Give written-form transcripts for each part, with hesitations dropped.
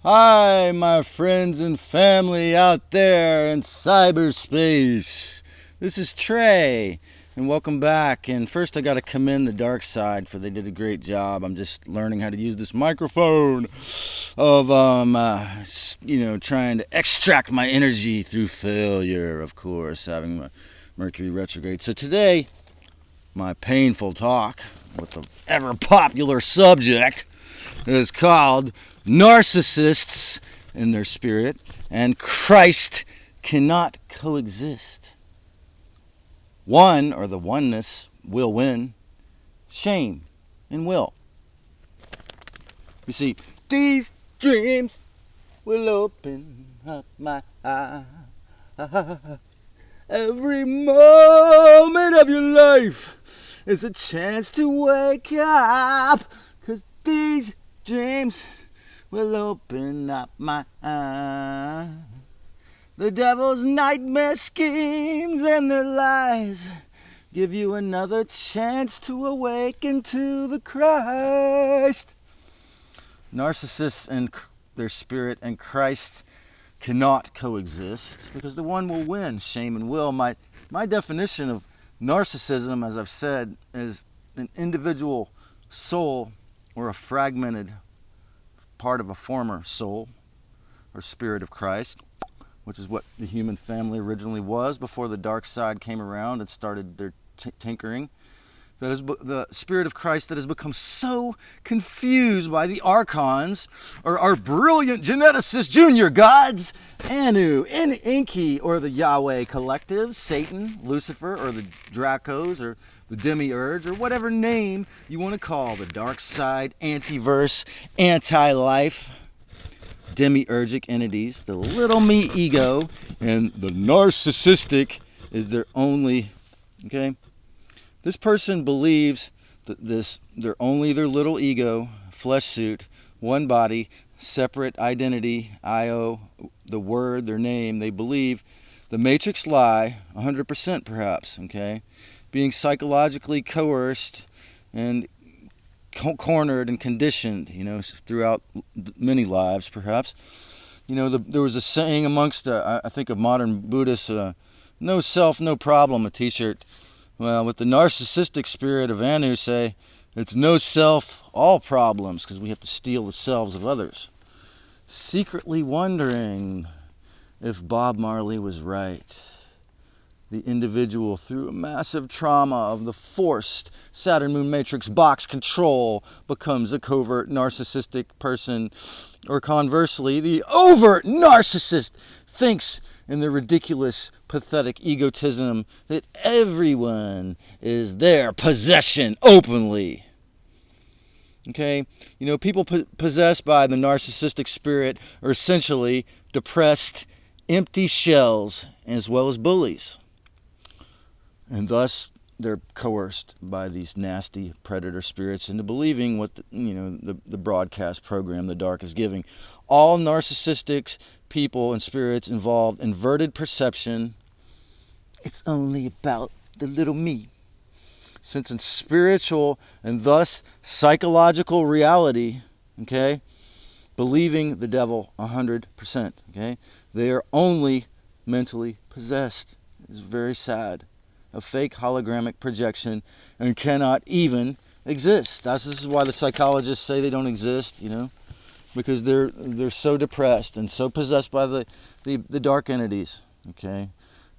Hi, my friends and family out there in cyberspace. This is Trey, and welcome back. And first, I got to commend the dark side for they did a great job. I'm just learning how to use this microphone of trying to extract my energy through failure. Of course, having my Mercury retrograde. So today, my painful talk with the ever popular subject is called Narcissists in their spirit and Christ cannot coexist. One, or the oneness, will win. Shame and will. You see, these dreams will open up my eyes. Every moment of your life is a chance to wake up, 'cause these dreams will open up my eyes. The devil's nightmare schemes and their lies give you another chance to awaken to the Christ. Narcissists and their spirit and Christ cannot coexist because the one will win. Shame and will. My definition of narcissism, as I've said, is an individual soul or a fragmented part of a former soul or spirit of Christ, which is what the human family originally was before the dark side came around and started their tinkering. That is the spirit of Christ that has become so confused by the archons, or our brilliant geneticist junior gods, Anu, Enki, or the Yahweh collective, Satan, Lucifer, or the Dracos, or the demiurge, or whatever name you want to call the dark side, anti-verse, anti-life, demiurgic entities, the little me ego, and the narcissistic is their only, okay? This person believes that they're only their little ego, flesh suit, one body, separate identity, IO, the word, their name. They believe the matrix lie, 100% perhaps, okay? Being psychologically coerced and cornered and conditioned, throughout many lives perhaps. There was a saying amongst, I think, of modern Buddhists, no self, no problem, a t-shirt. Well, with the narcissistic spirit of Anu, say, it's no self, all problems, because we have to steal the selves of others. Secretly wondering if Bob Marley was right. The individual, through a massive trauma of the forced Saturn Moon Matrix box control, becomes a covert narcissistic person. Or conversely, the overt narcissist thinks in their ridiculous, pathetic egotism that everyone is their possession openly. Okay? People possessed by the narcissistic spirit are essentially depressed, empty shells, as well as bullies. And thus, they're coerced by these nasty predator spirits into believing what the broadcast program, The Dark, is giving. All narcissistic people and spirits involve inverted perception. It's only about the little me. Since in spiritual and thus psychological reality, okay, believing the devil 100%, okay, they are only mentally possessed. It's very sad. A fake hologramic projection and cannot even exist. This is why the psychologists say they don't exist, because they're so depressed and so possessed by the dark entities. Okay,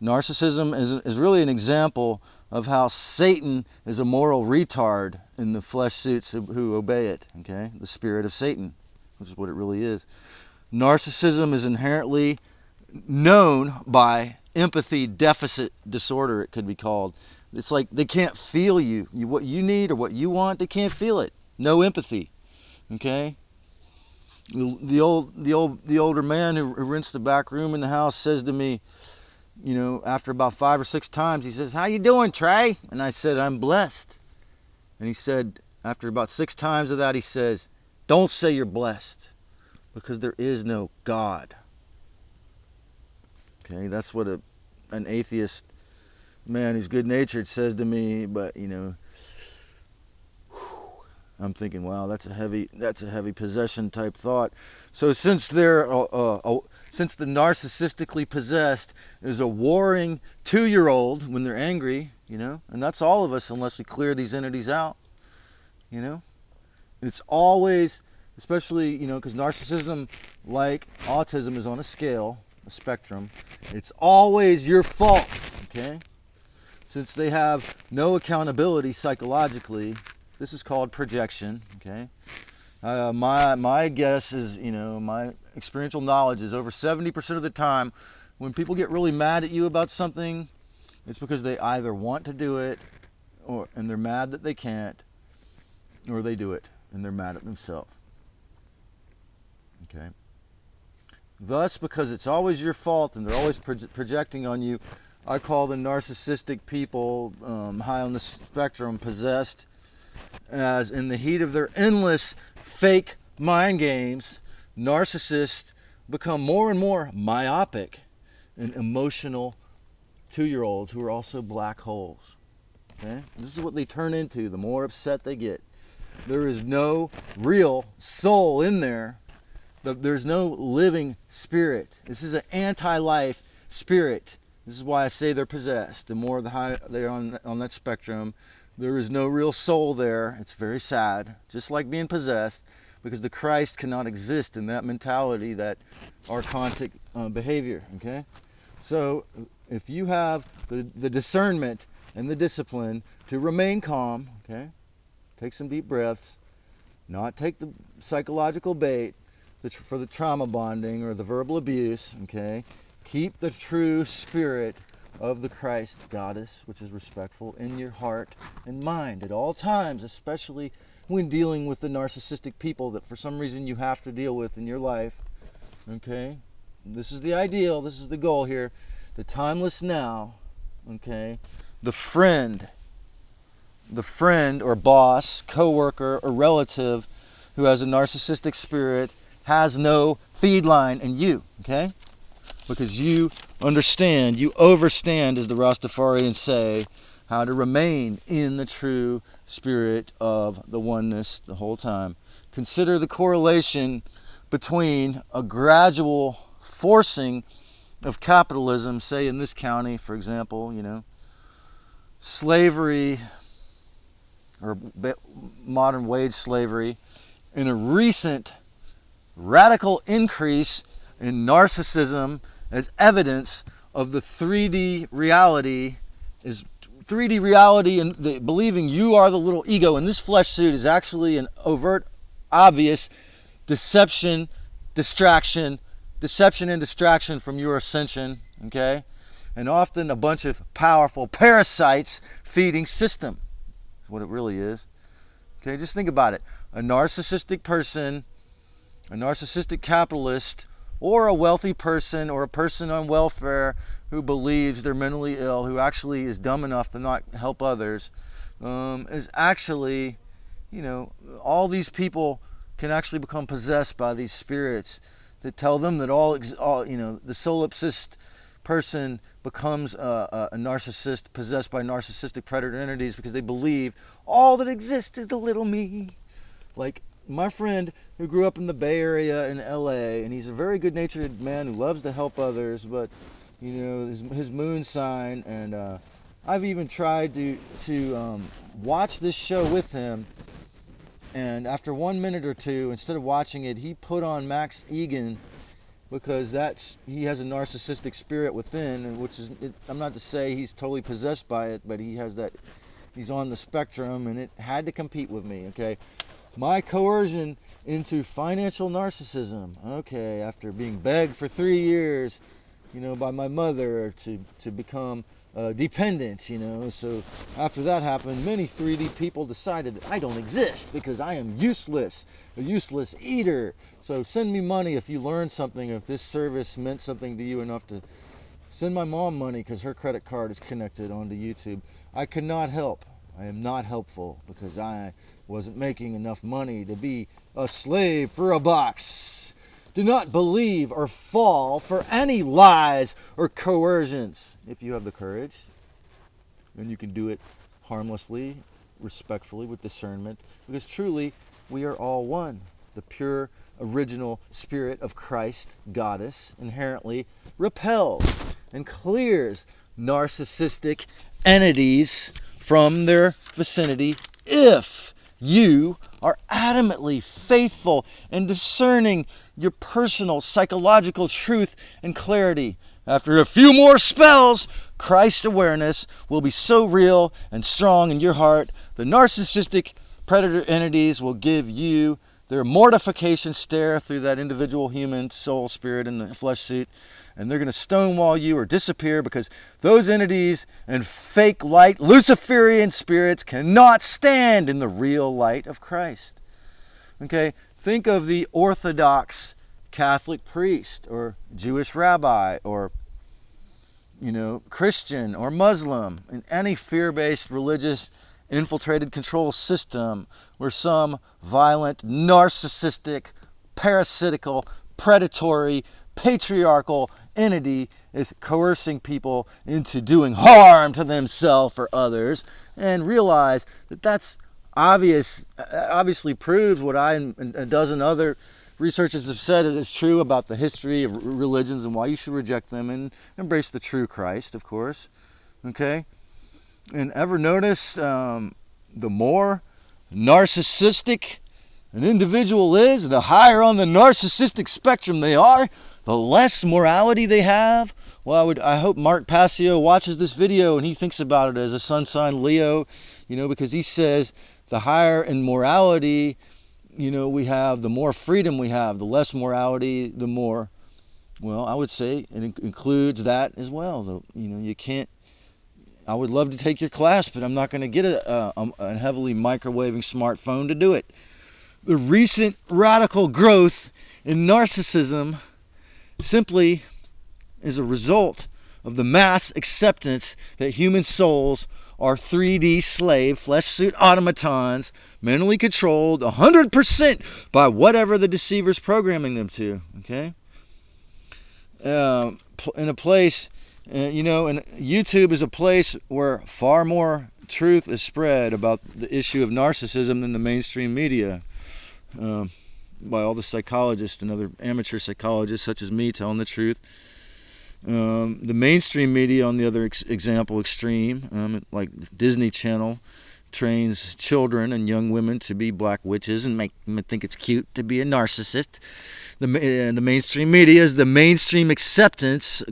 narcissism is really an example of how Satan is a moral retard in the flesh suits who obey it. Okay, the spirit of Satan, which is what it really is. Narcissism is inherently known by empathy deficit disorder, it could be called. It's like they can't feel you. What you need or what you want, they can't feel it. No empathy. Okay? The older man who rents the back room in the house says to me, after about 5 or 6 times, he says, "How you doing, Trey?" And I said, "I'm blessed." And he said, after about 6 times of that, he says, "Don't say you're blessed, because there is no God." Okay, that's what an atheist man who's good-natured says to me, but, I'm thinking, wow, that's a heavy possession type thought. So since since the narcissistically possessed is a warring 2-year-old when they're angry, and that's all of us unless we clear these entities out, it's always, especially, because narcissism, like autism, is on a scale, a spectrum. It's always your fault, okay? Since they have no accountability psychologically, this is called projection, okay? My guess is, my experiential knowledge is over 70% of the time when people get really mad at you about something, it's because they either want to do it and they're mad that they can't, or they do it and they're mad at themselves. Okay? Thus, because it's always your fault and they're always projecting on you, I call the narcissistic people high on the spectrum possessed, as in the heat of their endless fake mind games, narcissists become more and more myopic and emotional 2-year-olds who are also black holes. Okay? This is what they turn into the more upset they get. There is no real soul in there. There's no living spirit. This is an anti-life spirit. This is why I say they're possessed. The more the high they're on that spectrum, there is no real soul there. It's very sad, just like being possessed, because the Christ cannot exist in that mentality, that archontic behavior. Okay, so if you have the discernment and the discipline to remain calm, okay, take some deep breaths, not take the psychological bait for the trauma bonding or the verbal abuse, okay, keep the true spirit of the Christ goddess, which is respectful, in your heart and mind at all times, especially when dealing with the narcissistic people that for some reason you have to deal with in your life. Okay, this is the ideal, this is the goal here, the timeless now. Okay, the friend or boss, coworker or relative who has a narcissistic spirit has no feed line in you. Okay, because you understand, you overstand, as the Rastafarians say, how to remain in the true spirit of the oneness the whole time. Consider the correlation between a gradual forcing of capitalism, say in this county, for example, slavery or modern wage slavery, and a recent radical increase in narcissism as evidence of the 3D reality and believing you are the little ego in this flesh suit is actually an overt, obvious deception and distraction from your ascension, okay? And often a bunch of powerful parasites feeding system is what it really is. Okay, just think about it. A narcissistic person, a narcissistic capitalist, or a wealthy person, or a person on welfare who believes they're mentally ill, who actually is dumb enough to not help others, is actually, all these people can actually become possessed by these spirits that tell them that the solipsist person becomes a narcissist possessed by narcissistic predator entities because they believe all that exists is the little me. Like my friend who grew up in the Bay Area in LA, and he's a very good-natured man who loves to help others, but his moon sign, and I've even tried to watch this show with him, and after 1 minute or two, instead of watching it, he put on Max Egan, because he has a narcissistic spirit within, and I'm not to say he's totally possessed by it, but he's on the spectrum, and it had to compete with me. Okay, my coercion into financial narcissism, okay, after being begged for 3 years, by my mother to become dependent, so after that happened, many 3D people decided that I don't exist because I am useless, a useless eater. So send me money if you learned something, if this service meant something to you enough to send my mom money because her credit card is connected onto YouTube. I cannot help. I am not helpful because I wasn't making enough money to be a slave for a box. Do not believe or fall for any lies or coercions. If you have the courage, then you can do it harmlessly respectfully, with discernment, because truly we are all one. The pure original spirit of Christ, Goddess, inherently repels and clears narcissistic entities from their vicinity if you are adamantly faithful and discerning your personal psychological truth and clarity. After a few more spells, Christ awareness will be so real and strong in your heart, the narcissistic predator entities will give you their mortification stare through that individual human soul, spirit, in the flesh suit, and they're going to stonewall you or disappear because those entities and fake light Luciferian spirits cannot stand in the real light of Christ. Okay, think of the Orthodox Catholic priest or Jewish rabbi or Christian or Muslim in any fear-based religious infiltrated control system where some violent, narcissistic, parasitical, predatory, patriarchal entity is coercing people into doing harm to themselves or others, and realize that that's obviously proves what I and a dozen other researchers have said it is true about the history of religions and why you should reject them and embrace the true Christ, of course. Okay? And ever notice the more narcissistic an individual is, the higher on the narcissistic spectrum they are, the less morality they have? Well, I hope Mark Passio watches this video and he thinks about it as a sun sign Leo, because he says the higher in morality, we have, the more freedom we have, the less morality, the more, well, I would say it includes that as well. You can't, I would love to take your class, but I'm not going to get a heavily microwaving smartphone to do it. The recent radical growth in narcissism simply is a result of the mass acceptance that human souls are 3D slave, flesh suit automatons, mentally controlled 100% by whatever the deceiver's programming them to. Okay? In a place, and YouTube is a place where far more truth is spread about the issue of narcissism than the mainstream media, by all the psychologists and other amateur psychologists such as me telling the truth. The mainstream media, on the other extreme, like Disney Channel, trains children and young women to be black witches and make them think it's cute to be a narcissist. The mainstream media is the mainstream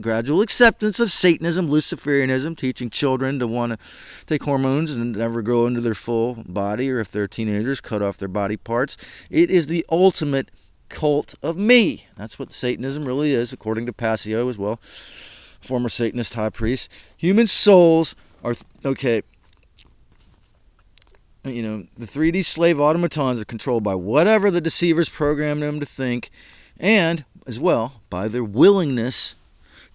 gradual acceptance of Satanism, Luciferianism, teaching children to want to take hormones and never grow into their full body, or if they're teenagers, cut off their body parts. It is the ultimate cult of me. That's what Satanism really is, according to Passio as well, former Satanist high priest. Human souls are, the 3D slave automatons are controlled by whatever the deceivers program them to think, and as well by their willingness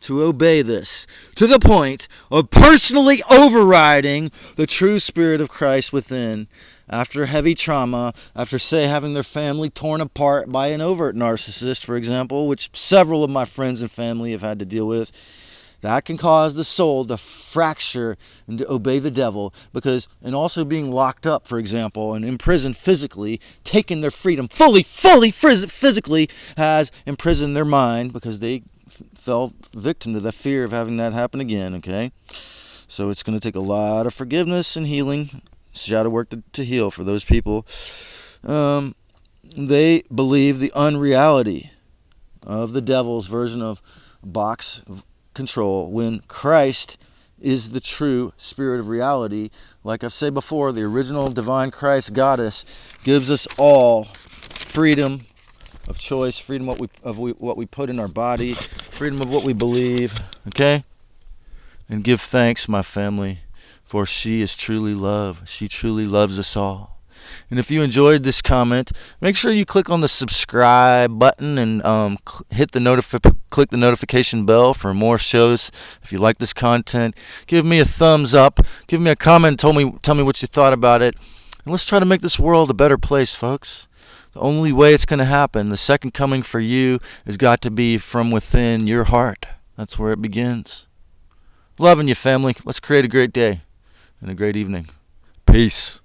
to obey this, to the point of personally overriding the true spirit of Christ within. After heavy trauma, after, say, having their family torn apart by an overt narcissist, for example, which several of my friends and family have had to deal with, that can cause the soul to fracture and to obey the devil, and also being locked up, for example, and imprisoned physically, taking their freedom fully physically, has imprisoned their mind because they fell victim to the fear of having that happen again, okay? So it's going to take a lot of forgiveness and healing, shadow work to heal for those people. They believe the unreality of the devil's version of box of control, when Christ is the true spirit of reality. Like I've said before, the original divine Christ Goddess gives us all freedom of choice, freedom of what we put in our body, freedom of what we believe. Okay? And give thanks, my family, for she is truly love. She truly loves us all. And if you enjoyed this comment, make sure you click on the subscribe button and click the notification bell for more shows. If you like this content, give me a thumbs up, give me a comment, tell me what you thought about it, and let's try to make this world a better place, folks. The only way it's going to happen, the second coming for you, has got to be from within your heart. That's where it begins. Loving you, family. Let's create a great day and a great evening. Peace.